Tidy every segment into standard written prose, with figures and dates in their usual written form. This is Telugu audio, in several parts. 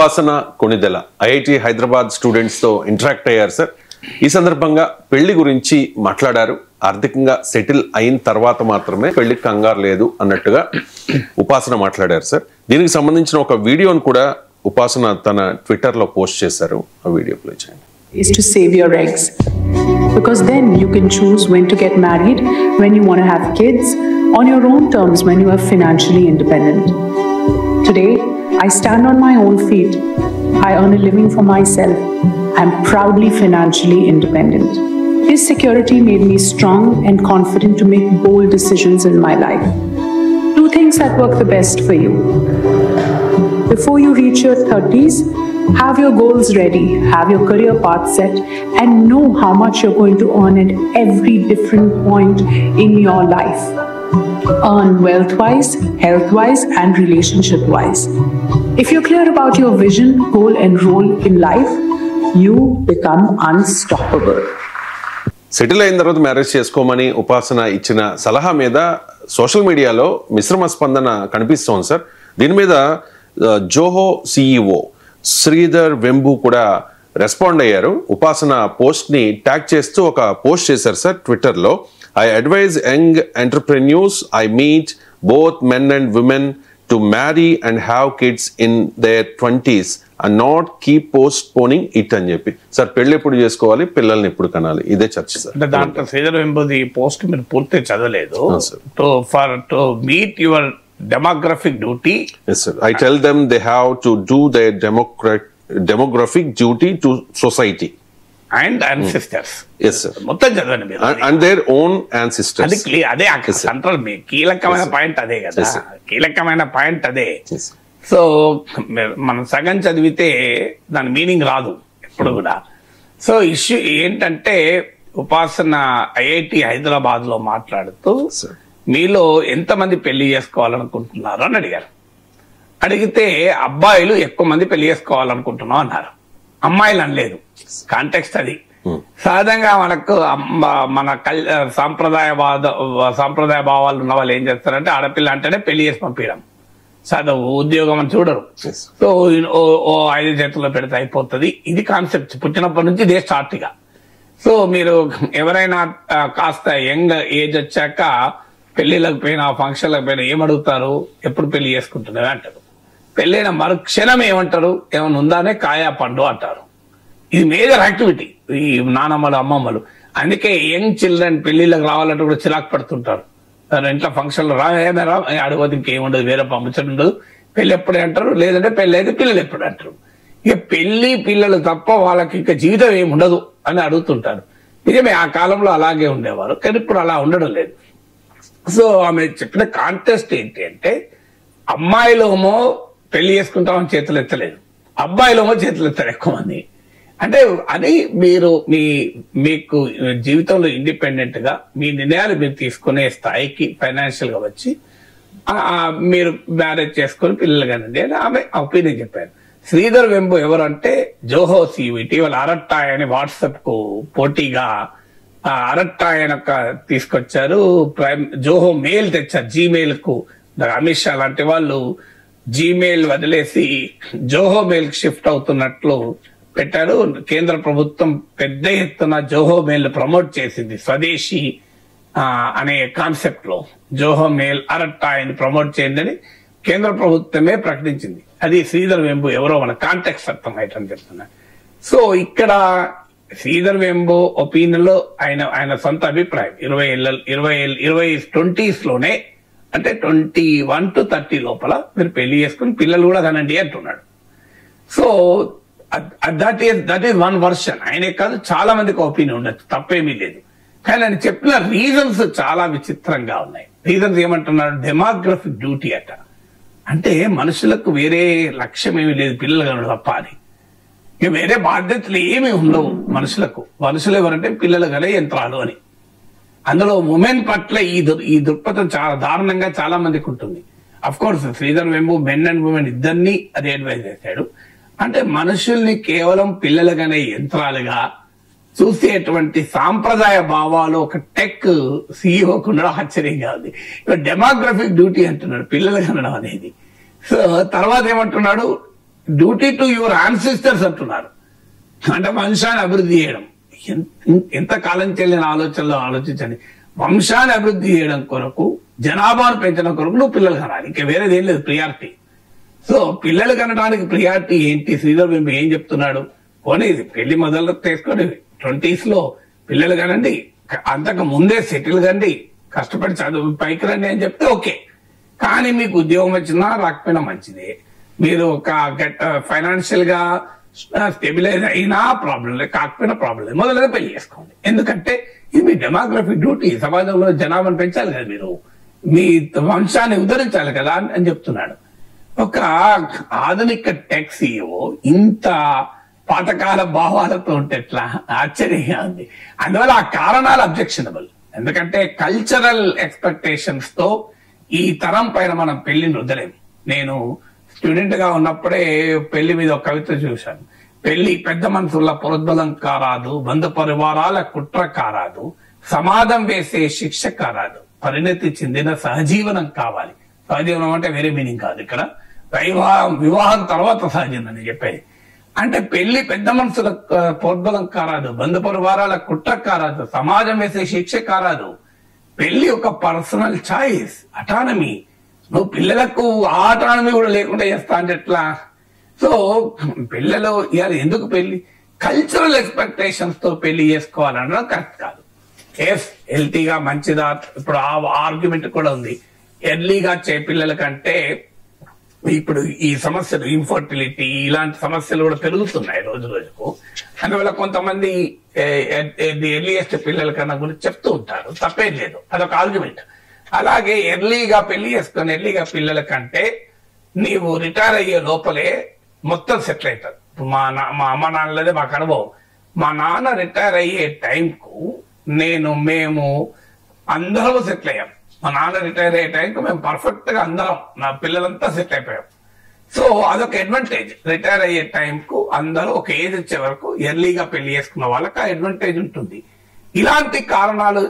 ఉపాసన కొణిదెల ఐఐటి హైదరాబాద్ స్టూడెంట్స్ తో ఇంటరాక్ట్ అయ్యారు సార్. ఈ సందర్భంగా పెళ్లి గురించి మాట్లాడారు. ఆర్థికంగా సెటిల్ అయిన తర్వాత మాత్రమే పెళ్లికి కంగారు లేదు అన్నట్టుగా ఉపాసన మాట్లాడారు సార్. దీనికి సంబంధించిన ఒక వీడియోను కూడా ఉపాసన తన ట్విట్టర్ లో పోస్ట్ చేశారు. ఆ వీడియో ప్లే చేయండి. Is to save your eggs, because then you can choose when to get married, when you want to have kids, on your own terms, when you are financially independent. Today, I stand on my own feet. I earn a living for myself. I am proudly financially independent. This security made me strong and confident to make bold decisions in my life. Do things that work the best for you. Before you reach your 30s, have your goals ready, have your career path set, and know how much you're going to earn at every different point in your life. Earn wealth-wise, health-wise, and relationship-wise. If you're clear about your vision, goal, and role in life, you become unstoppable. Settle అయిన తర్వాత మ్యారేజ్ చేసుకోమని ఉపాసన ఇచ్చిన సలహా మీద సోషల్ మీడియాలో మిశ్రమ స్పందన కనిపిస్తోంది సార్. దీని మీద జోహో సిఇఓ శ్రీధర్ వెంబు కూడా రెస్పాండ్ అయ్యారు. ఉపాసన పోస్ట్ ని ట్యాగ్ చేస్తూ ఒక పోస్ట్ చేశారు సార్ ట్విట్టర్ లో. I advise young entrepreneurs I meet both men and women to marry and have kids in their 20s and not keep postponing it అని చెప్పి. సార్ పెళ్లి ఎప్పుడు చేసుకోవాలి, పిల్లల్ని ఎప్పుడు కనాలి, ఇదే చర్చ సార్. అంటే దాంట్లో శ్రీధర్ వెంబుది పోస్ట్ మీరు పూర్తి చదవలేదు. To meet your demographic duty. Yes, sir. I tell them they have to do their demographic duty to society and ancestors. Yes, sir. మొత్తం చదవండి మీరు. And their own ancestors. అది క్లియర్, అదే సెంట్రల్ కీలకమైన పాయింట్ అదే కదా, కీలకమైన పాయింట్ అదే. సో మనం సగం చదివితే దాని మీనింగ్ రాదు ఎప్పుడు కూడా. సో ఇష్యూ ఏంటంటే ఉపాసన ఐఐటి హైదరాబాద్ లో మాట్లాడుతూ మీలో ఎంతమంది పెళ్లి చేసుకోవాలనుకుంటున్నారు అని అడిగారు. అడిగితే అబ్బాయిలు ఎక్కువ మంది పెళ్లి చేసుకోవాలనుకుంటున్నాం అన్నారు, అమ్మాయిలు అనలేదు. కాంటెక్స్ట్ అది. సహజంగా మనకు మన సాంప్రదాయ భావాలు ఉన్న వాళ్ళు ఏం చేస్తారంటే ఆడపిల్ల అంటేనే పెళ్లి చేసి పంపించడం, చదువు ఉద్యోగం అని చూడరు. సో ఓ 5 చేతుల్లో పెడితే అయిపోతుంది, ఇది కాన్సెప్ట్ పుట్టినప్పటి నుంచి ఇదే స్టార్ట్ గా. సో మీరు ఎవరైనా కాస్త యంగ్ ఏజ్ వచ్చాక పెళ్లిళ్ళకి పోయినా ఫంక్షన్లకు పోయినా ఏమడుగుతారు, ఎప్పుడు పెళ్లి చేసుకుంటున్నావే అంటారు. పెళ్ళైన మరుక్షణం ఏమంటారు, ఏమైనా ఉందానే కాయా పండు అంటారు. ఇది మేజర్ యాక్టివిటీ ఈ నానమ్మలు అమ్మమ్మలు. అందుకే యంగ్ చిల్డ్రన్ పెళ్లిళ్ళకి రావాలంటే కూడా చిరాకు పడుతుంటారు. ఇంట్లో ఫంక్షన్లు రా అడగదు, ఇంకేముండదు, వేరే పంపించడం ఉండదు. పెళ్లి ఎప్పుడే అంటారు, లేదంటే పెళ్లి అయితే పిల్లలు ఎప్పుడు అంటారు. ఇక పెళ్లి పిల్లలు తప్ప వాళ్ళకి ఇక జీవితం ఏమి ఉండదు అని అడుగుతుంటారు. నిజమే, ఆ కాలంలో అలాగే ఉండేవారు, కానీ ఇప్పుడు అలా ఉండడం లేదు. సో ఆమె చెప్పిన కాంటెస్ట్ ఏంటి అంటే అమ్మాయిలేమో పెళ్లి చేసుకుంటామని చేతులు ఎత్తలేదు, అబ్బాయిలేమో చేతులు ఎత్తారు ఎక్కువ మంది. అంటే అది మీకు జీవితంలో ఇండిపెండెంట్ గా మీ నిర్ణయాలు మీరు తీసుకునే స్థాయికి ఫైనాన్షియల్ గా వచ్చి మీరు మ్యారేజ్ చేసుకుని పిల్లలు కానండి అని ఆమె ఒపీనియన్ చెప్పారు. శ్రీధర్ వెంబు ఎవరంటే జోహో సిఇఓ ఇటీవల అరట్టాయ్ అని వాట్సాప్ కు పోటీగా అరట్టాయ్ తీసుకొచ్చారు. జోహో మెయిల్ తెచ్చారు, జీమెయిల్ కు. అమిత్ షా లాంటి వాళ్ళు జీమెయిల్ వదిలేసి జోహో మెయిల్ కి షిఫ్ట్ అవుతున్నట్లు పెట్టారు. కేంద్ర ప్రభుత్వం పెద్ద ఎత్తున జోహో మెయిల్ ప్రమోట్ చేసింది. స్వదేశీ అనే కాన్సెప్ట్ లో జోహో మెయిల్ అరట్టాయ్ ప్రమోట్ చేయండి కేంద్ర ప్రభుత్వమే ప్రకటించింది. అది శ్రీధర్ వెంబు ఎవరో మన కాంటెక్స్ట్ అర్థం అయ్యని చెప్తున్నారు. సో ఇక్కడ శ్రీధర్ వెంబు ఒపీనియన్ లో ఆయన సొంత అభిప్రాయం 20s లోనే, అంటే 21 to 30 లోపల మీరు పెళ్లి చేసుకుని పిల్లలు కూడా కనండి అంటున్నాడు. So that is one version. ఆయనే కాదు చాలా మందికి ఒపీనియన్ ఉండొచ్చు, తప్పేమీ లేదు. కానీ ఆయన చెప్పిన రీజన్స్ చాలా విచిత్రంగా ఉన్నాయి. రీజన్స్ ఏమంటున్నాడు, డెమోగ్రఫిక్ డ్యూటీ అట. అంటే మనుషులకు వేరే లక్ష్యం ఏమీ లేదు పిల్లలు కనడం తప్ప అని. ఇక వేరే బాధ్యతలు ఏమీ ఉండవు మనుషులకు. మనుషులు ఎవరంటే పిల్లలు కనే యంత్రాలు అని. అందులో ఉమెన్ పట్ల ఈ దృక్పథం చాలా దారుణంగా చాలా మందికి ఉంటుంది. Of course Sridhar Vembu men and women ఇద్దరిని అది అడ్వైజ్ చేశాడు. అంటే మనుషుల్ని కేవలం పిల్లలుగానే యంత్రాలుగా చూసేటువంటి సాంప్రదాయ భావాలు ఒక టెక్ సీఈఓకు ఉండడం ఆశ్చర్యంగా ఉంది. డెమోగ్రఫిక్ డ్యూటీ అంటున్నాడు పిల్లలు కనడం అనేది. సో తర్వాత ఏమంటున్నాడు, డ్యూటీ టు యువర్ యాన్సిస్టర్స్ అంటున్నారు. అంటే వంశాన్ని అభివృద్ధి చేయడం. ఎంత కాలం చెల్లిన ఆలోచనలో ఆలోచించండి. వంశాన్ని అభివృద్ధి చేయడం కొరకు, జనాభాను పెంచడం కొరకు నువ్వు పిల్లలు కనాలి. ఇంకా వేరేది ఏం లేదు ప్రియారిటీ. సో పిల్లలు కనడానికి ప్రియారిటీ ఏంటి? శ్రీధర్ వెంబు ఏం చెప్తున్నాడు? పోనీ పెళ్లి మొదలు చేసుకోండి, 20s లో పిల్లలు కనండి, అంతకు ముందే సెటిల్ కండి, కష్టపడి చదువు పైకి రండి అని చెప్తే ఓకే. కానీ మీకు ఉద్యోగం వచ్చినా రాకపోయినా మంచిదే, మీరు ఒక ఫైనాన్షియల్ గా స్టెబిలైజ్ అయినా ప్రాబ్లం లేదు, కాకపోయినా ప్రాబ్లం లేదు, మొదలుగా పెళ్లి చేసుకోండి. ఎందుకంటే ఇది మీ డెమోగ్రఫిక్ డ్యూటీ. సమాజంలో జనాభాను పెంచాలి కదా, మీరు మీ వంశాన్ని ఉద్ధరించాలి కదా అని చెప్తున్నాడు. ఒక ఆధునిక టెక్ CEO ఇంత పాతకాల భావాలతో ఉంటే ఎట్లా? ఆశ్చర్యంగా ఉంది. అందువల్ల ఆ కారణాలు అబ్జెక్షనబుల్. ఎందుకంటే కల్చరల్ ఎక్స్పెక్టేషన్స్ తో ఈ తరం పైన మనం పెళ్లిని వదలేము. నేను స్టూడెంట్ గా ఉన్నప్పుడే పెళ్లి మీద ఒక కవిత చూశాను. పెళ్లి పెద్ద మనుషుల ప్రోద్బలం కారాదు, బంధు పరివారాల కుట్ర కారాదు, సమాధం వేసే శిక్ష కారాదు, పరిణతి చెందిన సహజీవనం కావాలి. సహజీవనం అంటే వేరే మీనింగ్ కాదు ఇక్కడ. వివాహం తర్వాత సహజీవనం అని చెప్పేది. అంటే పెళ్లి పెద్ద మనుషుల ప్రోద్బలం కారాదు, బంధు పరివారాల కుట్ర కారాదు, సమాజం వేసే శిక్ష కారాదు. పెళ్లి ఒక పర్సనల్ చాయిస్, అటానమీ. నువ్వు పిల్లలకు ఆటానమీ కూడా లేకుండా చేస్తా అంటే ఎట్లా? సో పిల్లలు ఇవాళ ఎందుకు పెళ్లి? కల్చరల్ ఎక్స్పెక్టేషన్స్ తో పెళ్లి చేసుకోవాలనడం కరెక్ట్ కాదు. హెల్తీగా మంచిదా? ఇప్పుడు ఆ ఆర్గ్యుమెంట్ కూడా ఉంది. ఎర్లీగా పిల్లల కంటే ఇప్పుడు ఈ సమస్యలు, ఇన్ఫర్టిలిటీ, ఇలాంటి సమస్యలు కూడా పెరుగుతున్నాయి రోజు రోజుకు. అందువల్ల కొంతమంది ఎర్లీయెస్ట్ పిల్లల కన్నా గురించి చెప్తూ ఉంటారు, తప్పేం లేదు, అదొక ఆర్గ్యుమెంట్. అలాగే ఎర్లీగా పెళ్లి చేసుకుని ఎర్లీగా పిల్లల కంటే నీవు రిటైర్ అయ్యే లోపలే మొత్తం సెటిల్ అవుతారు. మా అమ్మ నాన్నలదే మాకు అనుభవం. మా నాన్న రిటైర్ అయ్యే టైంకు మేము అందరం సెటిల్ అయ్యాం. మా నాన్న రిటైర్ అయ్యే టైంకు మేము పర్ఫెక్ట్ గా అందరం, నా పిల్లలంతా సెటిల్ అయిపోయాం. సో అదొక అడ్వాంటేజ్. రిటైర్ అయ్యే టైంకు అందరూ ఒక ఏజ్ వచ్చే వరకు ఎర్లీగా పెళ్లి చేసుకున్న వాళ్ళకి ఆ అడ్వాంటేజ్ ఉంటుంది. ఇలాంటి కారణాలు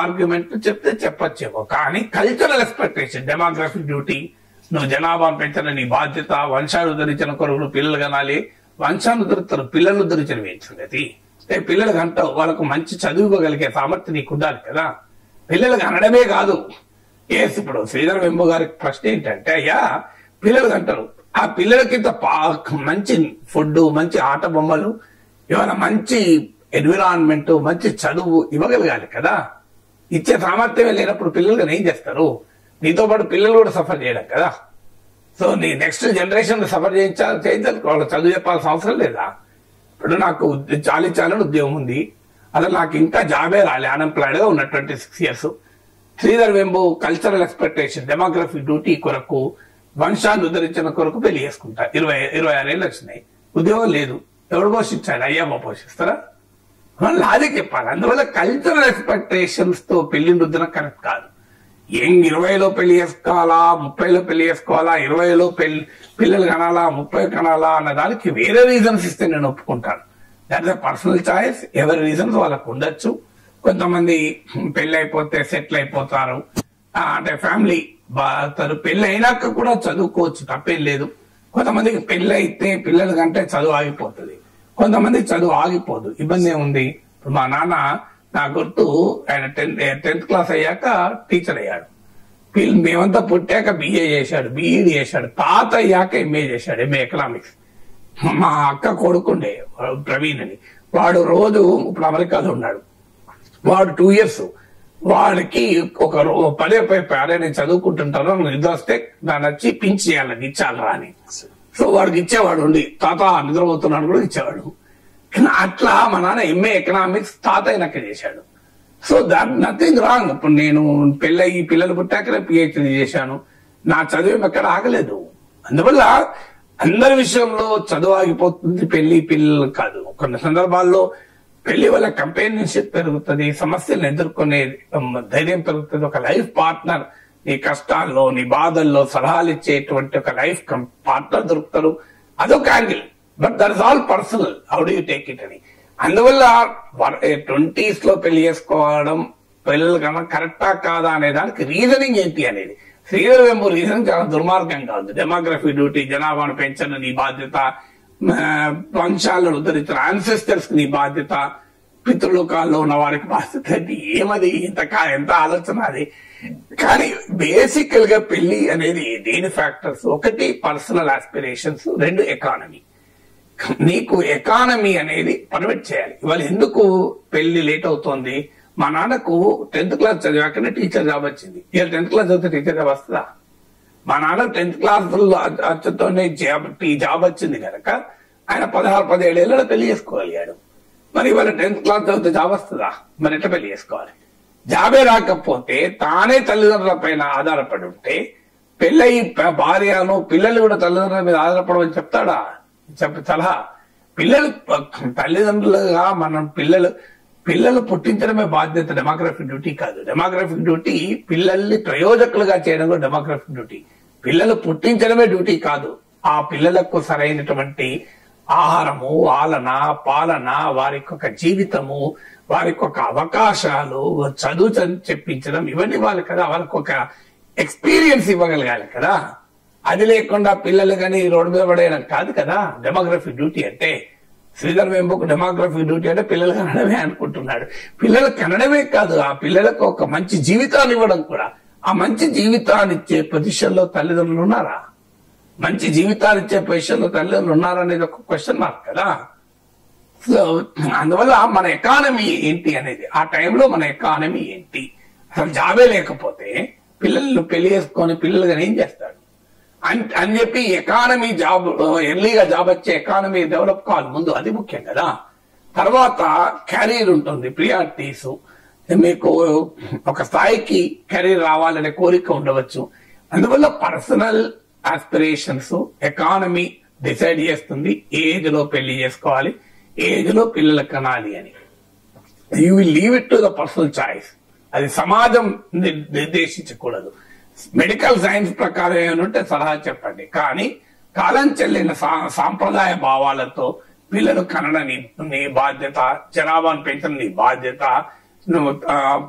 ఆర్గ్యుమెంట్లు చెప్తే చెప్పచ్చేమో, కానీ కల్చరల్ ఎక్స్పెక్టేషన్, డెమోగ్రఫిక్ డ్యూటీ, నువ్వు జనాభాను పెంచిన నీ బాధ్యత, వంశాన్ని ఉద్ధరించిన కొరకు పిల్లలు కనాలి. వంశాన్ని ఉద్ధరిస్తారు, పిల్లలు ఉద్ధరించడం ఏంటి సంగతి? పిల్లలు కంటావు, వాళ్ళకు మంచి చదువుకోగలిగే సామర్థ్యం నీకు ఉండాలి కదా. పిల్లలకు అనడమే కాదు. ఇప్పుడు శ్రీధర్ వెంబు గారి ప్రశ్న ఏంటంటే, అయ్యా పిల్లలు కంటారు, ఆ పిల్లలకి మంచి ఫుడ్, మంచి ఆట బొమ్మలు, ఏమైనా మంచి ఎన్విరాన్మెంట్, మంచి చదువు ఇవ్వగలగాలి కదా. ఇచ్చే సామర్థ్యమే లేనప్పుడు పిల్లలు ఏం చేస్తారు? నీతో పాటు పిల్లలు కూడా సఫర్ చేయడం కదా. సో నీ నెక్స్ట్ జనరేషన్ సఫర్ చేయించాలి, వాళ్ళు చదువు చెప్పాల్సిన అవసరం లేదా? ఇప్పుడు నాకు చాలని ఉద్యోగం ఉంది, అసలు నాకు ఇంకా జాబే రాలే, అన్ఎంప్లాయిడ్ గా ఉన్న 26 years. Sridhar Vembu cultural expectation, demographic duty కొరకు, వంశాన్ని ఉద్ధరించిన కొరకు పెళ్లి చేసుకుంటా. 26 ఏళ్ళు వచ్చినాయి, ఉద్యోగం లేదు, ఎవరు పోషించాలి? అయ్యమ్మ పోషిస్తారా? లాజిక్ చెప్పాలి. అందువల్ల కల్చరల్ ఎక్స్పెక్టేషన్స్ తో పెళ్లి రుద్దడం కరెక్ట్ కాదు. 20లో పెళ్లి చేసుకోవాలా, 30లో పెళ్లి చేసుకోవాలా, 20లో పిల్లలు కనాలా, 30 కనాలా అన్న దానికి వేరే రీజన్స్ ఇస్తే నేను ఒప్పుకుంటాను. That is personal choice. ఎవరి రీజన్స్ వాళ్ళకు ఉండొచ్చు. కొంతమంది పెళ్లి అయిపోతే సెటిల్ అయిపోతారు, అంటే ఫ్యామిలీ పెళ్లి అయినాక కూడా చదువుకోవచ్చు, తప్పేం లేదు. కొంతమందికి పెళ్లి అయితే పిల్లల కంటే చదువు ఆగిపోతుంది, కొంతమంది చదువు ఆగిపోదు, ఇబ్బంది ఏముంది? ఇప్పుడు మా నాన్న నా గుర్తు, ఆయన 10th క్లాస్ అయ్యాక టీచర్ అయ్యాడు. మేమంతా పుట్టాక BA చేశాడు, BEd చేశాడు. తాత అయ్యాక MA చేశాడు, MA ఎకనామిక్స్. మా అక్క కొడుకుండే ప్రవీణ్ అని, వాడు రోజు ఇప్పుడు అమెరికాలో ఉన్నాడు, వాడు 2 years. వాడికి ఒక పదే అరే నేను చదువుకుంటుంటాను, నిద్ర వస్తే దాన్ని వచ్చి పింఛ్ చేయాలని ఇచ్చాలరా అని. సో వాడికి ఇచ్చేవాడు ఉండి, తాత నిద్రపోతున్నాడు కూడా ఇచ్చేవాడు. అట్లా మా నాన్న MA ఎకనామిక్స్ తాత అయినాక చేశాడు. So that nothing wrong. ఇప్పుడు నేను పెళ్ళయి పిల్లలు పుట్టాకనే PhD చేశాను, నా చదువు ఎక్కడ ఆగలేదు. అందువల్ల అందరి విషయంలో చదువు ఆగిపోతుంది, పిల్లలు కాదు. కొన్ని సందర్భాల్లో పెళ్లి వల్ల కంపానియన్షిప్ పెరుగుతుంది, సమస్యలను ఎదుర్కొనే ధైర్యం పెరుగుతుంది. ఒక లైఫ్ పార్ట్నర్, నీ కష్టాల్లో నీ బాధల్లో సలహాలు ఇచ్చేటువంటి ఒక లైఫ్ పార్ట్నర్ దొరుకుతారు, అదొక angle. But that is all personal, how do you take it అని. అందువల్ల 20s లో పెళ్లి చేసుకోవడం పిల్లలు కన్నా కరెక్టా కాదా అనే దానికి రీజనింగ్ ఏంటి అనేది. శ్రీధర్ వెంబు రీజన్ చాలా దుర్మార్గంగా ఉంది. డెమోగ్రఫీ డ్యూటీ, జనాభాను పెంచడం నీ బాధ్యత, వంశాలను ఉద్ధరించిన యాన్సెస్టర్స్ నీ బాధ్యత, పితృలోకాల్లో ఉన్న వారికి బాధ్యత. ఏమది ఎంత ఆలోచన అది. కానీ బేసికల్ గా పెళ్లి అనేది దేని ఫ్యాక్టర్స్, ఒకటి పర్సనల్ ఆస్పిరేషన్స్, రెండు ఎకానమీ. నీకు ఎకానమీ అనేది పర్మిట్ చేయాలి. ఇవాళ ఎందుకు పెళ్లి లేట్ అవుతోంది? మా నాన్నకు 10th క్లాస్ చదివాకనే టీచర్ జాబ్ వచ్చింది. ఇలా 10th క్లాస్ చదివితే టీచర్ జాబ్ వస్తుందా? మా నాన్న 10th క్లాస్తోనే జాబ్ వచ్చింది కనుక ఆయన 16-17 ఏళ్ళలో పెళ్లి చేసుకోగలిగాడు. మరి ఇవాళ 10th క్లాస్ చదివితే జాబ్ వస్తుందా? మరి ఎట్లా పెళ్లి చేసుకోవాలి? జాబే రాకపోతే తానే తల్లిదండ్రుల పైన ఆధారపడి ఉంటే పెళ్ళయి భార్యను పిల్లలు కూడా తల్లిదండ్రుల మీద ఆధారపడమని చెప్తాడా? సలహా. పిల్లలు తల్లిదండ్రులుగా మనం పిల్లలు పుట్టించడమే బాధ్యత, డెమోగ్రఫిక్ డ్యూటీ కాదు. డెమోగ్రఫిక్ డ్యూటీ పిల్లల్ని ప్రయోజకులుగా చేయడం కూడా డెమోగ్రఫిక్ డ్యూటీ. పిల్లలు పుట్టించడమే డ్యూటీ కాదు. ఆ పిల్లలకు సరైనటువంటి ఆహారము, ఆలన, పాలన, వారికి ఒక జీవితము, వారికి ఒక అవకాశాలు, చదువు చెప్పించడం, ఇవన్నీ ఇవ్వాలి కదా. వాళ్ళకి ఒక ఎక్స్పీరియన్స్ ఇవ్వగలగాలి కదా. అది లేకుండా పిల్లలు కానీ రోడ్డు మీద పడేయడం కాదు కదా డెమోగ్రఫిక్ డ్యూటీ అంటే. శ్రీధర్ వెంబుకు డెమోగ్రఫిక్ డ్యూటీ అంటే పిల్లలు కనడమే అనుకుంటున్నాడు. పిల్లలు కనడమే కాదు, ఆ పిల్లలకు ఒక మంచి జీవితాన్ని ఇవ్వడం కూడా. ఆ మంచి జీవితాన్ని ఇచ్చే పొజిషన్ లో తల్లిదండ్రులు ఉన్నారా? మంచి జీవితాన్ని ఇచ్చే పొజిషన్ లో తల్లిదండ్రులు ఉన్నారా అనేది ఒక క్వశ్చన్ మార్క్ కదా. సో అందువల్ల మన ఎకానమీ ఏంటి అనేది, ఆ టైంలో మన ఎకానమీ ఏంటి? అసలు జాబే లేకపోతే పిల్లలను పెళ్లి చేసుకొని పిల్లలు కానీ ఏం చేస్తాడు అని చెప్పి ఎకానమీ జాబ్, ఎర్లీగా జాబ్ వచ్చే ఎకానమీ డెవలప్ కావాలి ముందు, అది ముఖ్యం కదా. తర్వాత కెరీర్ ఉంటుంది, ప్రియారిటీస్. మీకు ఒక స్థాయికి కెరీర్ రావాలనే కోరిక ఉండవచ్చు. అందువల్ల పర్సనల్ ఆస్పిరేషన్స్, ఎకానమీ డిసైడ్ చేస్తుంది ఏజ్ లో పెళ్లి చేసుకోవాలి, ఏజ్ లో పిల్లలు కనాలి అని. You will leave it to the personal choice. అది సమాజం నిర్దేశించకూడదు. మెడికల్ సైన్స్ ప్రకారం ఏమంటే సలహా చెప్పండి. కానీ కాలం చెల్లిన సాంప్రదాయ భావాలతో పిల్లలు కనడం నీ బాధ్యత, జనాభాను పెంచడం నీ బాధ్యత,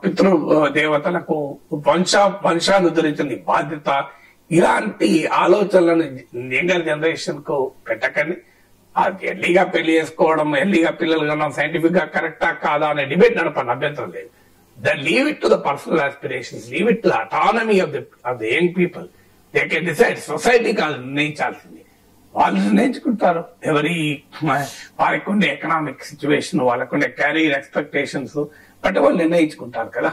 పితృ దేవతలకు వంశాన్ని ఉద్ధరించడం నీ బాధ్యత, ఇలాంటి ఆలోచనలను యంగర్ జనరేషన్ కు పెట్టకండి. ఎర్లీగా పెళ్లి చేసుకోవడం, ఎర్లీగా పిల్లలు కన్నా సైంటిఫిక్ గా కరెక్టా కాదా అనే డిబేట్ నడపండి, అభ్యంతరం లేదు. Then leave it to the personal aspirations, leave it to the autonomy of the young people. They can decide. Society కాదు నిర్ణయించాల్సింది, వాళ్ళు నిర్ణయించుకుంటారు. వారికి ఉండే ఎకనామిక్ సిచ్యువేషన్, వాళ్ళకుండే కెరీర్ ఎక్స్పెక్టేషన్స్ బట్టి వాళ్ళు నిర్ణయించుకుంటారు కదా.